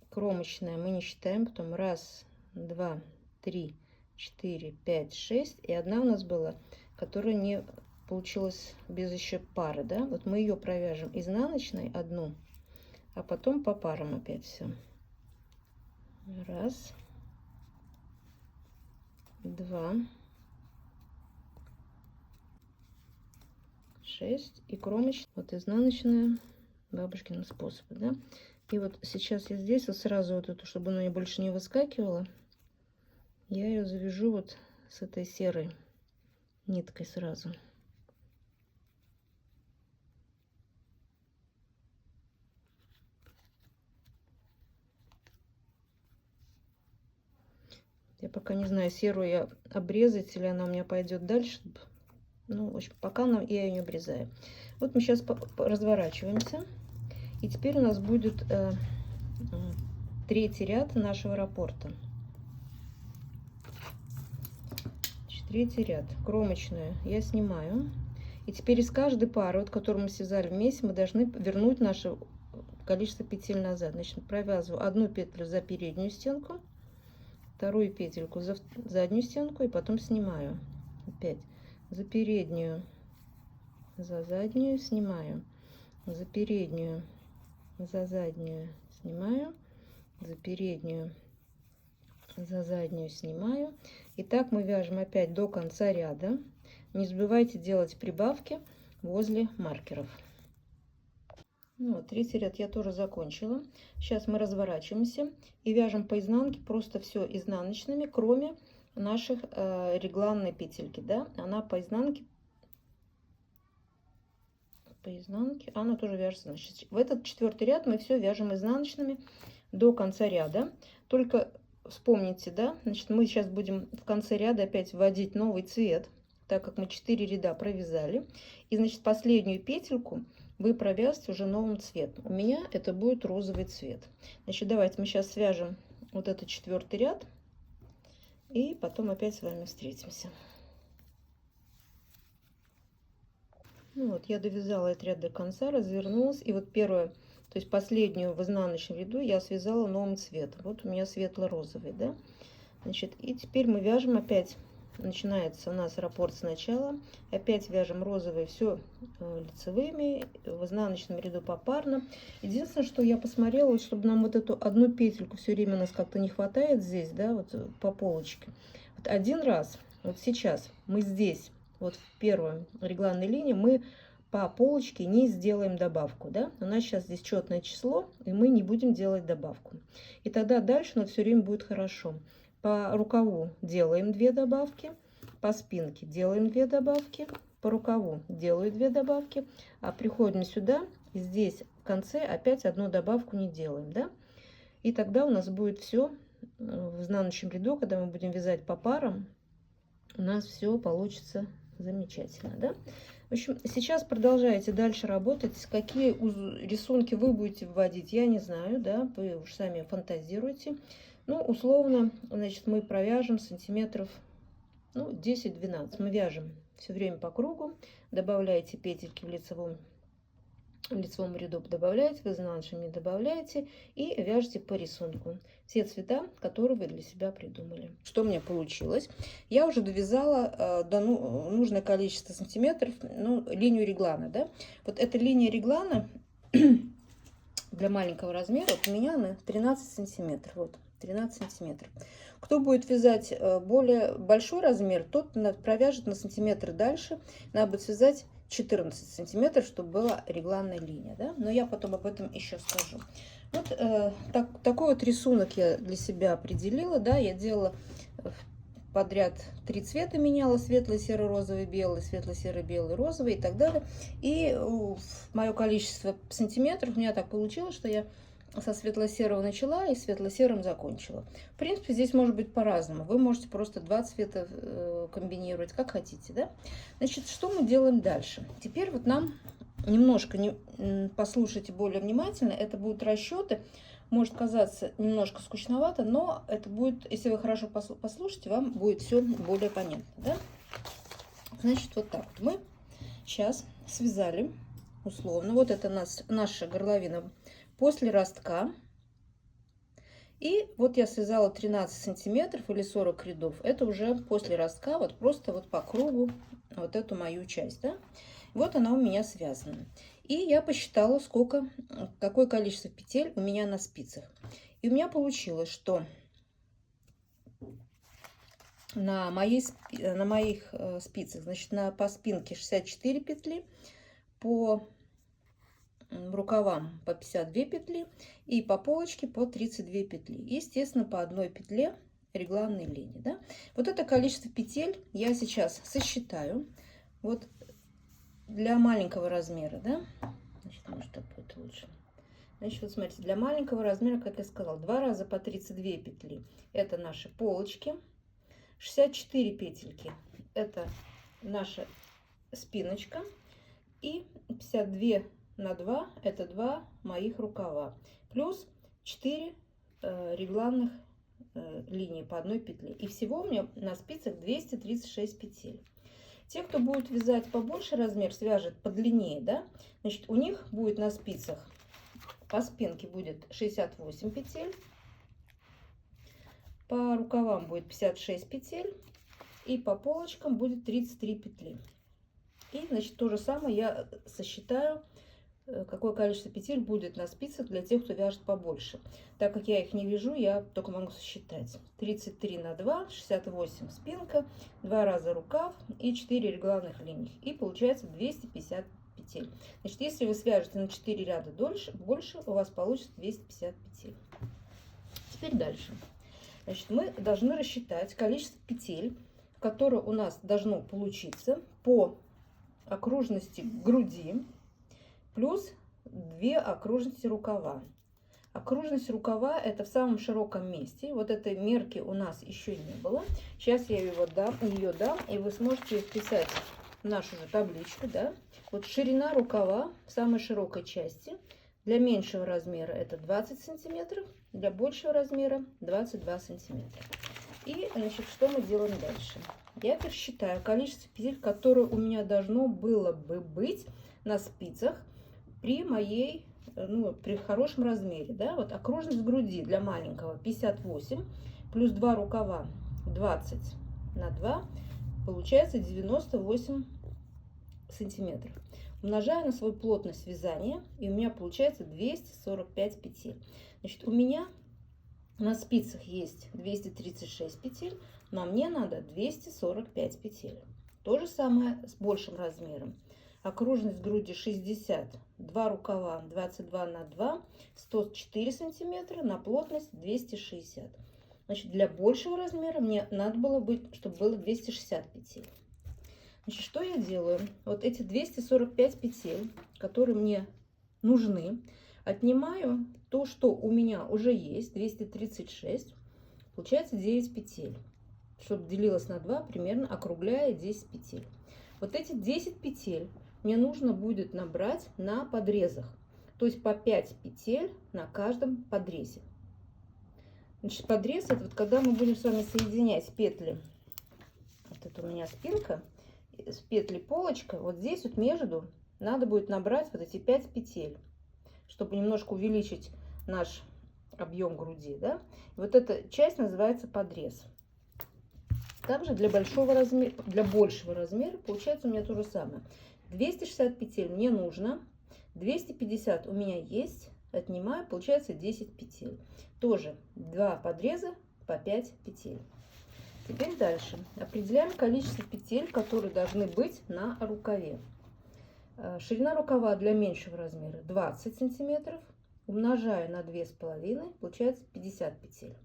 кромочная мы не считаем, потом 1, 2, 3, 4, 5, 6. И одна у нас была, которая не получилась без еще пары, да. Вот мы ее провяжем изнаночной одну, а потом по парам опять все. 1, 2, 6 и кромочная, вот изнаночная бабушкиным способом, да. И вот сейчас я здесь вот сразу вот эту, чтобы она больше не выскакивала, я ее завяжу вот с этой серой ниткой сразу. Я пока не знаю, серую я обрезать или она у меня пойдет дальше. Ну, в общем, пока я ее не обрезаю. Вот мы сейчас разворачиваемся. И теперь у нас будет третий ряд нашего раппорта. Третий ряд. Кромочную я снимаю. И теперь из каждой пары, вот, которую мы связали вместе, мы должны вернуть наше количество петель назад. Значит, провязываю одну петлю за переднюю стенку, вторую петельку за заднюю стенку и потом снимаю. Опять за переднюю, за заднюю снимаю, за переднюю, за заднюю снимаю, за переднюю, за заднюю снимаю. И так мы вяжем опять до конца ряда. Не забывайте делать прибавки возле маркеров. Ну, вот, третий ряд я тоже закончила. Сейчас мы разворачиваемся и вяжем по изнанке просто все изнаночными, кроме наших регланной петельки, да, она по изнанке она тоже вяжется. Значит, в этот четвертый ряд мы все вяжем изнаночными до конца ряда. Только вспомните, да, значит, мы сейчас будем в конце ряда опять вводить новый цвет, так как мы 4 ряда провязали. И, значит, последнюю петельку вы провяжете уже новым цветом. У меня это будет розовый цвет. Значит, давайте мы сейчас свяжем вот этот четвертый ряд. И потом опять с вами встретимся. Ну вот, я довязала этот ряд до конца, развернулась. И вот первую, то есть последнюю в изнаночном ряду я связала новым цветом. Вот у меня светло-розовый, да. Значит, и теперь мы вяжем опять. Начинается у нас раппорт сначала. Опять вяжем розовые все лицевыми, в изнаночном ряду попарно. Единственное, что я посмотрела, вот, чтобы нам вот эту одну петельку все время у нас как-то не хватает здесь, да, вот по полочке. Вот один раз, вот сейчас мы здесь, вот в первой регланной линии, мы по полочке не сделаем добавку, да. У нас сейчас здесь четное число, и мы не будем делать добавку. И тогда дальше у нас все время будет хорошо. По рукаву делаем 2 добавки, по спинке делаем 2 добавки, по рукаву делаю 2 добавки, а приходим сюда и здесь в конце опять одну добавку не делаем, да? И тогда у нас будет все в изнаночном ряду, когда мы будем вязать по парам, у нас все получится замечательно, да? В общем, сейчас продолжайте дальше работать. Какие рисунки вы будете вводить, я не знаю, да, вы уж сами фантазируете. Ну, условно, значит, мы провяжем сантиметров, ну, 10-12. Мы вяжем все время по кругу, добавляете петельки в лицевом ряду, добавляете, в изнаночном не добавляете и вяжете по рисунку все цвета, которые вы для себя придумали. Что у меня получилось? Я уже довязала до нужное количество сантиметров, ну, линию реглана, да. Вот эта линия реглана для маленького размера, вот у меня она 13 сантиметров, вот 13 сантиметров. Кто будет вязать более большой размер, тот провяжет на сантиметр дальше. Надо будет связать 14 сантиметров, чтобы была регланная линия, да? Но я потом об этом еще скажу. Вот такой вот рисунок я для себя определила, да, я делала подряд 3 цвета, меняла: светлый, серый, розовый, белый, светлый, серый, белый, розовый и так далее. И мое количество сантиметров у меня так получилось, что я со светло-серого начала и светло-серым закончила. В принципе, здесь может быть по-разному. Вы можете просто 2 цвета комбинировать, как хотите, да? Значит, что мы делаем дальше? Теперь вот нам немножко послушайте более внимательно. Это будут расчеты. Может казаться немножко скучновато, но это будет, если вы хорошо послушаете, вам будет все более понятно, да? Значит, вот так вот мы сейчас связали условно. Вот это наша горловина после ростка. И вот я связала 13 сантиметров или 40 рядов. Это уже после ростка, вот просто вот по кругу вот эту мою часть, да? Вот она у меня связана. И я посчитала, какое количество петель у меня на спицах. И у меня получилось, что на моих спицах, значит, по спинке 64 петли, по рукавам по 52 петли и по полочке по 32 петли. Естественно, по одной петле регланной линии, да? Вот это количество петель я сейчас сосчитаю. Вот для маленького размера, да? Значит, может, так будет лучше. Значит, вот смотрите, для маленького размера, как я сказала, 2 раза по 32 петли. Это наши полочки. 64 петельки — это наша спиночка, и 52 на 2 — это 2 моих рукава, плюс 4 регланных линии по одной петле. И всего у меня на спицах 236 петель. Те, кто будет вязать побольше размер, свяжет подлиннее, да, значит, у них будет на спицах по спинке будет 68 петель, по рукавам будет 56 петель, и по полочкам будет 33 петли. И, значит, то же самое я сосчитаю, какое количество петель будет на спицах для тех, кто вяжет побольше. Так как я их не вяжу, я только могу сосчитать. 33 на 2, 68 спинка, 2 раза рукав и 4 регланных линий. И получается 250 петель. Значит, если вы свяжете на 4 ряда больше, у вас получится 250 петель. Теперь дальше. Значит, мы должны рассчитать количество петель, которое у нас должно получиться по окружности груди, плюс 2 окружности рукава. Окружность рукава — это в самом широком месте. Вот этой мерки у нас еще не было. Сейчас я ее дам, и вы сможете вписать в нашу же табличку. Да? Вот ширина рукава в самой широкой части. Для меньшего размера это 20 сантиметров, для большего размера 22 сантиметра. И, значит, что мы делаем дальше? Я пересчитаю количество петель, которое у меня должно было бы быть на спицах при моей, при хорошем размере, да, вот окружность груди для маленького 58, плюс 2 рукава 20 на 2, получается 98 сантиметров. Умножаю на свою плотность вязания, и у меня получается 245 петель. Значит, у меня на спицах есть 236 петель, но мне надо 245 петель. То же самое с большим размером. Окружность груди 60, 2 рукава 22 на 2, 104 сантиметра, на плотность 260. Значит, для большего размера мне надо было быть, чтобы было 260 петель. Значит, что я делаю? Вот эти 245 петель, которые мне нужны, отнимаю то, что у меня уже есть, 236, получается 9 петель. Чтобы делилось на 2, примерно округляя 10 петель. Вот эти 10 петель мне нужно будет набрать на подрезах, то есть по 5 петель на каждом подрезе. Значит, подрез — это вот когда мы будем с вами соединять петли. Вот это у меня спинка, с петли полочка. Вот здесь вот между надо будет набрать вот эти 5 петель, чтобы немножко увеличить наш объем груди, да? И вот эта часть называется подрез. Также для большого размера, для большего размера получается у меня то же самое. 260 петель мне нужно, 250 у меня есть, отнимаю, получается 10 петель. Тоже 2 подреза по 5 петель. Теперь дальше. Определяем количество петель, которые должны быть на рукаве. Ширина рукава для меньшего размера 20 сантиметров. Умножаю на 2,5, получается 50 петель.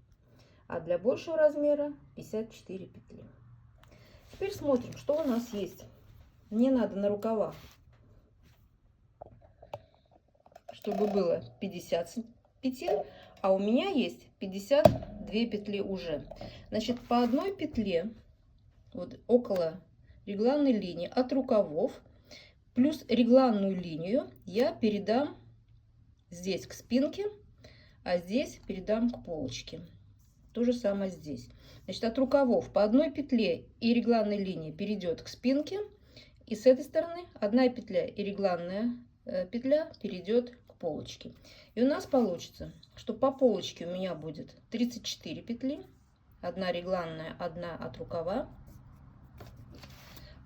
А для большего размера 54 петли. Теперь смотрим, что у нас есть. Мне надо на рукавах, чтобы было 50 петель, а у меня есть 52 петли уже. Значит, по одной петле, вот около регланной линии от рукавов, плюс регланную линию я передам здесь к спинке, а здесь передам к полочке. То же самое здесь. Значит, от рукавов по одной петле и регланной линии перейдет к спинке, и с этой стороны одна петля и регланная петля перейдет к полочке. И у нас получится, что по полочке у меня будет 34 петли, одна регланная, одна от рукава,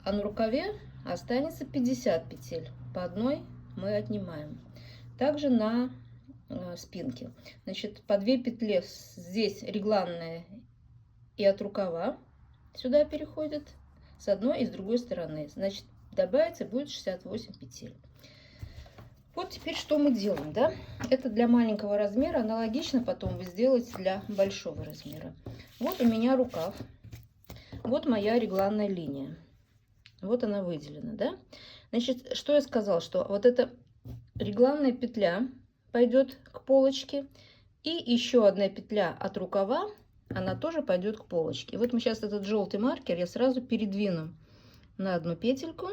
а на рукаве останется 50 петель, по одной мы отнимаем. Также на спинке, значит, по 2 петли здесь регланная и от рукава сюда переходит с одной и с другой стороны, значит, добавится будет 68 петель. Вот теперь что мы делаем, да? Это для маленького размера, аналогично потом вы сделаете для большого размера. Вот у меня рукав, вот моя регланная линия, вот она выделена, да? Значит, что я сказала, что вот эта регланная петля пойдет к полочке, и еще одна петля от рукава она тоже пойдет к полочке. И вот мы сейчас этот желтый маркер я сразу передвину на одну петельку,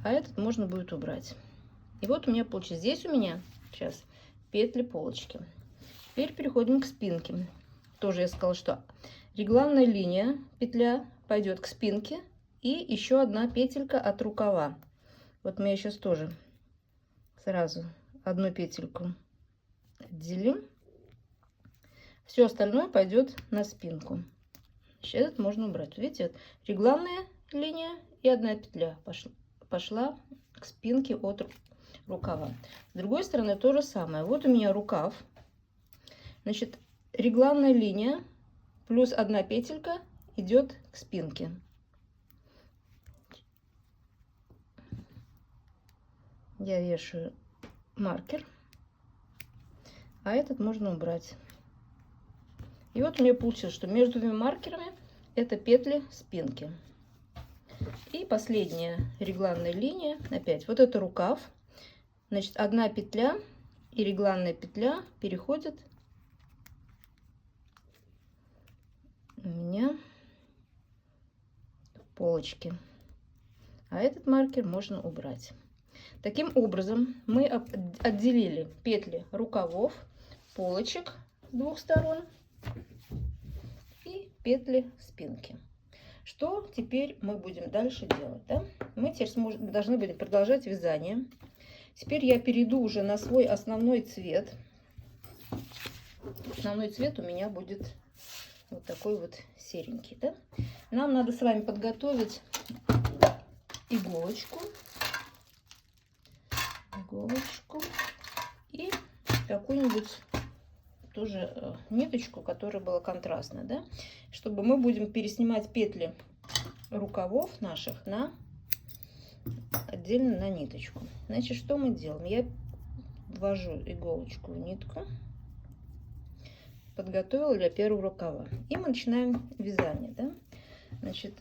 а этот можно будет убрать. И вот у меня получится. Здесь у меня сейчас петли полочки. Теперь переходим к спинке. Тоже я сказала, что регланная линия, петля пойдет к спинке, и еще одна петелька от рукава. Вот мы сейчас тоже сразу одну петельку отделим. Все остальное пойдет на спинку. Сейчас этот можно убрать. Видите, регланная линия и одна петля пошла к спинке от рукава. С другой стороны то же самое. Вот у меня рукав. Значит, регланная линия плюс одна петелька идет к спинке. Я вешаю маркер, а этот можно убрать. И вот у меня получилось, что между двумя маркерами это петли спинки. И последняя регланная линия, опять вот это рукав. Значит, одна петля и регланная петля переходят у меня в полочки. А этот маркер можно убрать. Таким образом мы отделили петли рукавов, полочек с двух сторон и петли спинки. Что теперь мы будем дальше делать? Да? Мы теперь должны будем продолжать вязание. Теперь я перейду уже на свой основной цвет. Основной цвет у меня будет вот такой вот серенький. Да? Нам надо с вами подготовить иголочку и какую-нибудь тоже ниточку, которая была контрастная, да, чтобы мы будем переснимать петли рукавов наших на отдельно на ниточку. Значит, что мы делаем? Я ввожу иголочку в нитку, подготовила для первого рукава, и мы начинаем вязание, да? Значит,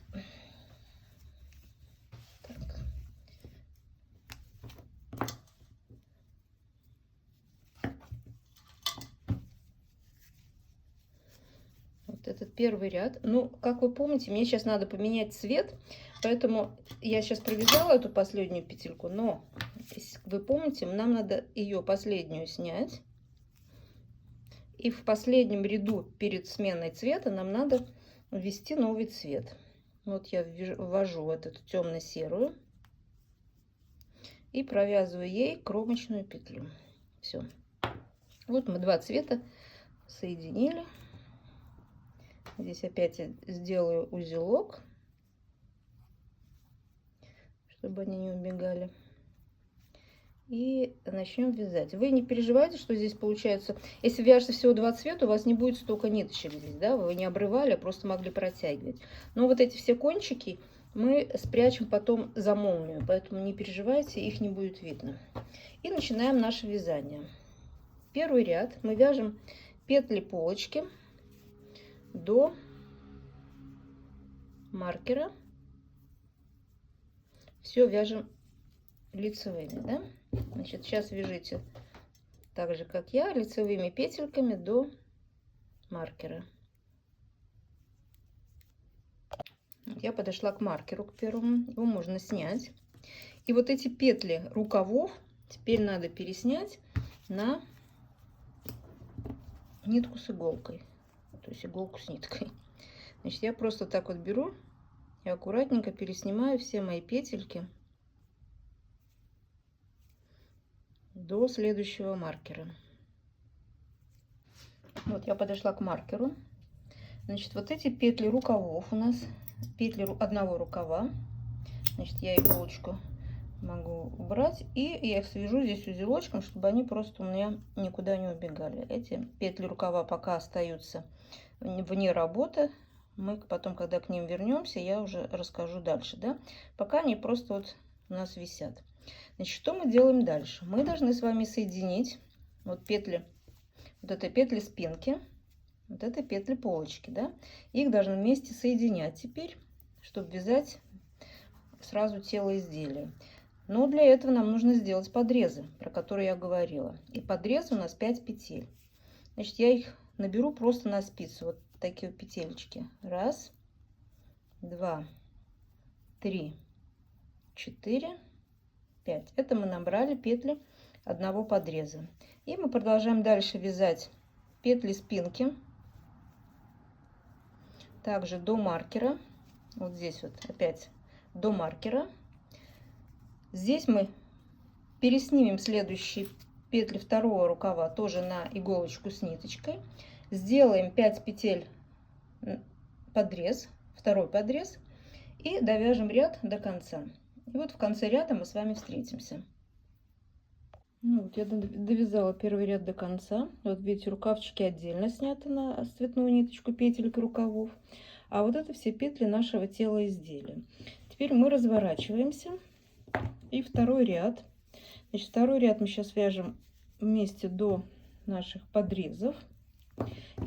этот первый ряд. Ну, как вы помните, мне сейчас надо поменять цвет, поэтому я сейчас провязала эту последнюю петельку, но, если вы помните, нам надо ее последнюю снять, и в последнем ряду перед сменой цвета нам надо ввести новый цвет. Вот я ввожу вот эту темно-серую и провязываю ей кромочную петлю. Все. Вот мы два цвета соединили. Здесь опять я сделаю узелок, чтобы они не убегали. И начнем вязать. Вы не переживайте, что здесь получается, если вяжется всего два цвета, у вас не будет столько ниточек здесь, да, вы не обрывали, а просто могли протягивать. Но вот эти все кончики мы спрячем потом за молнию, поэтому не переживайте, их не будет видно. И начинаем наше вязание. Первый ряд мы вяжем петли полочки до маркера. Все вяжем лицевыми, да? Значит, сейчас вяжите так же, как я, лицевыми петельками до маркера. Я подошла к маркеру, к первому, его можно снять. И вот эти петли рукавов теперь надо переснять на нитку с иголкой, то есть иголку с ниткой. Значит, я просто так вот беру и аккуратненько переснимаю все мои петельки до следующего маркера. Вот я подошла к маркеру. Значит, вот эти петли рукавов у нас, петли одного рукава. Значит, я иголочку могу убрать, и я их свяжу здесь узелочком, чтобы они просто у меня никуда не убегали. Эти петли рукава пока остаются вне работы. Мы потом, когда к ним вернемся, я уже расскажу дальше, да? Пока они просто вот у нас висят. Значит, что мы делаем дальше? Мы должны с вами соединить вот петли, вот это петли спинки, вот это петли полочки, да? Их должны вместе соединять теперь, чтобы вязать сразу тело изделия. Но для этого нам нужно сделать подрезы, про которые я говорила. И подрезы у нас 5 петель. Значит, я их наберу просто на спицу вот такие петелечки. 1, 2, 3, 4, 5. Это мы набрали петли одного подреза. И мы продолжаем дальше вязать петли спинки. Также до маркера. Вот здесь вот опять до маркера. Здесь мы переснимем следующие петли второго рукава тоже на иголочку с ниточкой. Сделаем 5 петель подрез, второй подрез. И довяжем ряд до конца. И вот в конце ряда мы с вами встретимся. Ну, вот я довязала первый ряд до конца. Вот видите, рукавчики отдельно сняты на цветную ниточку петельки рукавов. А вот это все петли нашего тела изделия. Теперь мы разворачиваемся. И второй ряд. Значит, второй ряд мы сейчас вяжем вместе до наших подрезов.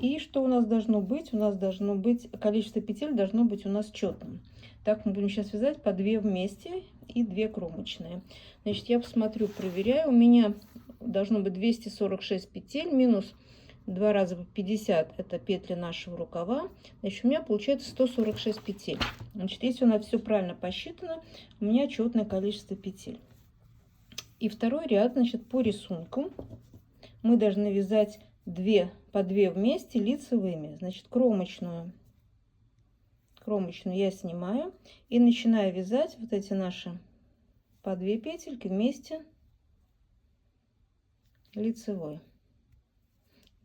И что у нас должно быть? У нас должно быть, количество петель должно быть у нас четным. Так мы будем сейчас вязать по 2 вместе и 2 кромочные. Значит, я посмотрю, проверяю. У меня должно быть 246 петель минус 2 раза по 50. Это петли нашего рукава. Значит, у меня получается 146 петель. Значит, если у нас все правильно посчитано, у меня четное количество петель. И второй ряд, значит, по рисунку мы должны вязать по 2 вместе лицевыми. Значит, кромочную я снимаю и начинаю вязать вот эти наши по 2 петельки вместе лицевой.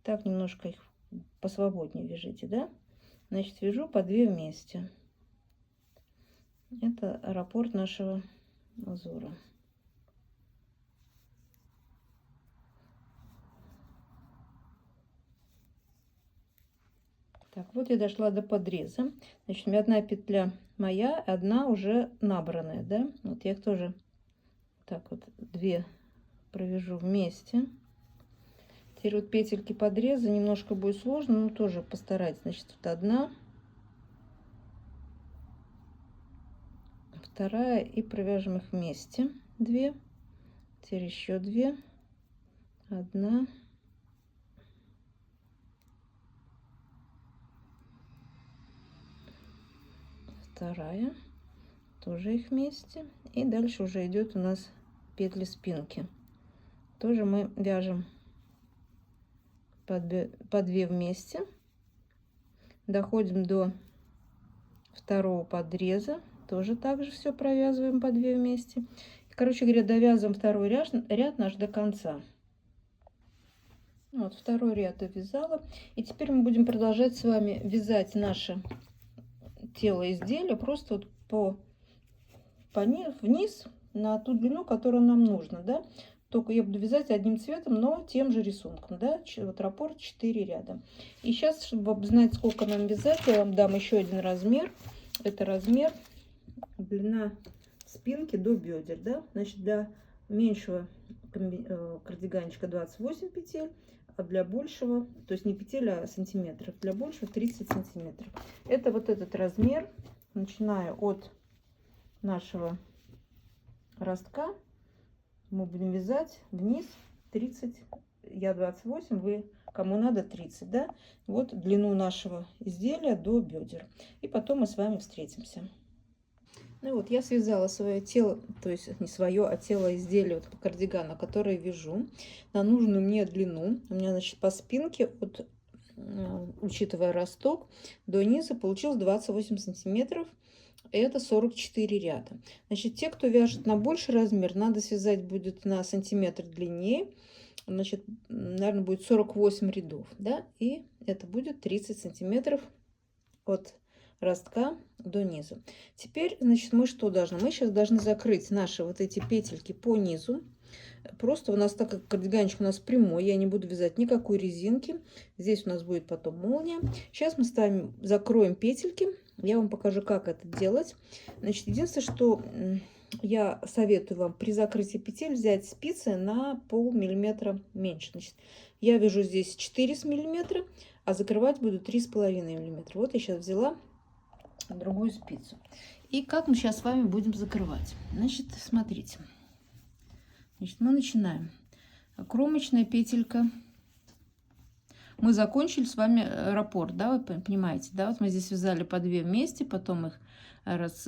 Так немножко их посвободнее вяжите, да? Значит, вяжу по 2 вместе. Это раппорт нашего узора. Так, вот я дошла до подреза. Значит, у меня одна петля моя, одна уже набранная, да? Вот я их тоже так вот 2 провяжу вместе. Теперь вот петельки подреза немножко будет сложно, но тоже постарайтесь. Значит, вот одна, вторая, и провяжем их вместе 2. Теперь еще 2, одна, вторая, тоже их вместе. И дальше уже идет у нас петли спинки. Тоже мы вяжем по 2 вместе, доходим до второго подреза, тоже также все провязываем по 2 вместе. Короче говоря, довязываем второй ряд наш до конца. Вот второй ряд довязала, и теперь мы будем продолжать с вами вязать наше тело изделия просто вот вниз на ту длину, которую нам нужно, да. Только я буду вязать одним цветом, но тем же рисунком, да, вот раппорт 4 ряда. И сейчас, чтобы знать, сколько нам вязать, я вам дам еще один размер. Это размер длина спинки до бедер, да. Значит, для меньшего кардиганчика 28 петель, а для большего, то есть не петель, а сантиметров, для большего 30 сантиметров. Это вот этот размер, начиная от нашего ростка. Мы будем вязать вниз 30, я 28, вы кому надо 30, да? Вот длину нашего изделия до бедер. И потом мы с вами встретимся. Ну вот я связала свое тело, то есть не свое, а тело изделия вот кардигана, которое вяжу на нужную мне длину. У меня, значит, по спинке, учитывая росток, до низа получилось 28 сантиметров. Это 44 ряда. Значит, те, кто вяжет на больший размер, надо связать будет на сантиметр длиннее. Значит, наверное, будет 48 рядов, да, и это будет 30 сантиметров от ростка до низу. Теперь, значит, мы что должны? Мы сейчас должны закрыть наши вот эти петельки по низу. Просто у нас, так как кардиганчик у нас прямой, я не буду вязать никакой резинки. Здесь у нас будет потом молния. Сейчас мы ставим, закроем петельки. Я вам покажу, как это делать. Значит, единственное, что я советую вам при закрытии петель взять спицы на полмиллиметра меньше. Значит, я вяжу здесь 4 миллиметра, а закрывать буду 3,5 миллиметра. Вот я сейчас взяла другую спицу. И как мы сейчас с вами будем закрывать? Значит, смотрите. Значит, мы начинаем. Кромочная петелька. мы закончили с вами раппорт, да, вы понимаете, да, вот мы здесь связали по 2 вместе, потом их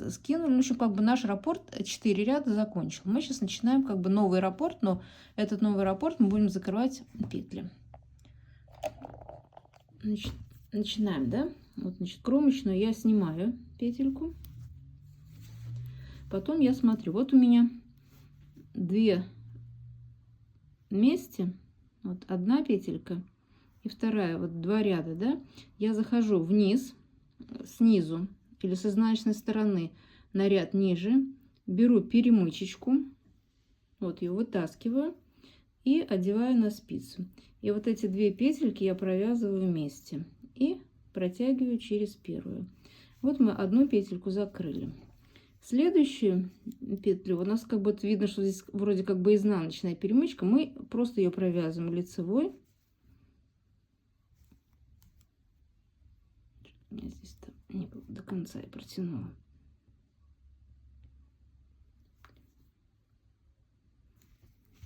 скинули, в общем, как бы наш раппорт 4 ряда закончил. Мы сейчас начинаем как бы новый раппорт, но этот новый раппорт мы будем закрывать петли. Значит, начинаем, да, вот, значит, кромочную я снимаю петельку, потом я смотрю, вот у меня 2 вместе, вот одна петелька и вторая, вот 2 ряда, да, я захожу вниз, снизу или с изнаночной стороны на ряд ниже, беру перемычечку, вот ее вытаскиваю и одеваю на спицу. И вот эти 2 петельки я провязываю вместе и протягиваю через первую. Вот мы одну петельку закрыли. Следующую петлю, у нас как бы видно, что здесь вроде как бы изнаночная перемычка, мы просто ее провязываем лицевой. Я здесь не до конца я протянула.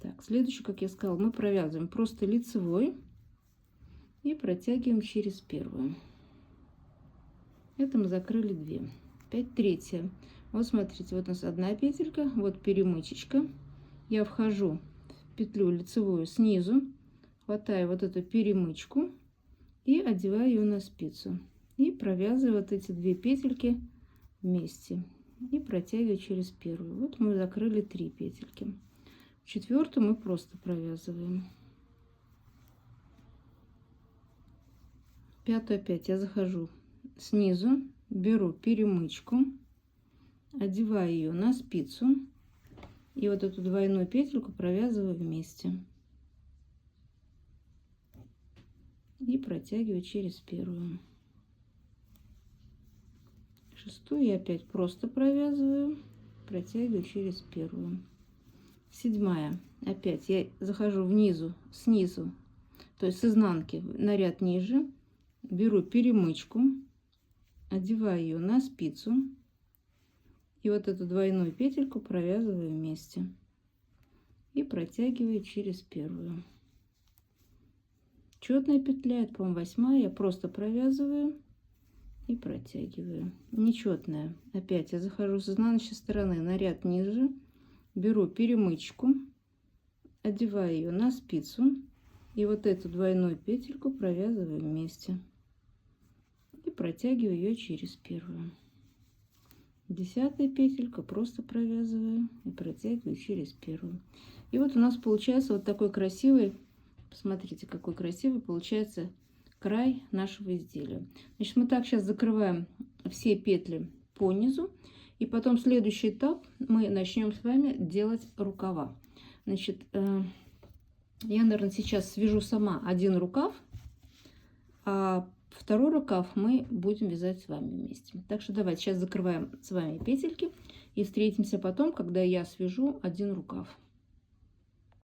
Так, следующую, как я сказала, мы провязываем просто лицевой и протягиваем через первую. Это мы закрыли 2. Опять третья. Вот смотрите, вот у нас одна петелька, вот перемычечка. Я вхожу в петлю лицевую снизу, хватаю вот эту перемычку и одеваю ее на спицу. И провязываю вот эти 2 петельки вместе и протягиваю через первую. Вот мы закрыли 3 петельки. Четвертую мы просто провязываем. Пятую опять я захожу снизу, беру перемычку, одеваю ее на спицу и вот эту двойную петельку провязываю вместе и протягиваю через первую. Шестую я опять просто провязываю, протягиваю через первую. Седьмая, опять я захожу снизу, то есть с изнанки на ряд ниже, беру перемычку, одеваю ее на спицу и вот эту двойную петельку провязываю вместе и протягиваю через первую. Четная петля, это, по-моему, 8-я, я просто провязываю и протягиваю. Нечетная, опять я захожу с изнаночной стороны на ряд ниже, беру перемычку, одеваю ее на спицу и вот эту двойную петельку провязываю вместе и протягиваю ее через первую. 10-я петелька просто провязываю и протягиваю через первую. И вот у нас получается вот такой красивый, посмотрите, какой красивый получается край нашего изделия. Значит, мы так сейчас закрываем все петли по низу, и потом следующий этап мы начнем с вами делать рукава. Значит, я, наверное, сейчас свяжу сама один рукав, а второй рукав мы будем вязать с вами вместе. Так что давайте сейчас закрываем с вами петельки и встретимся потом, когда я свяжу один рукав.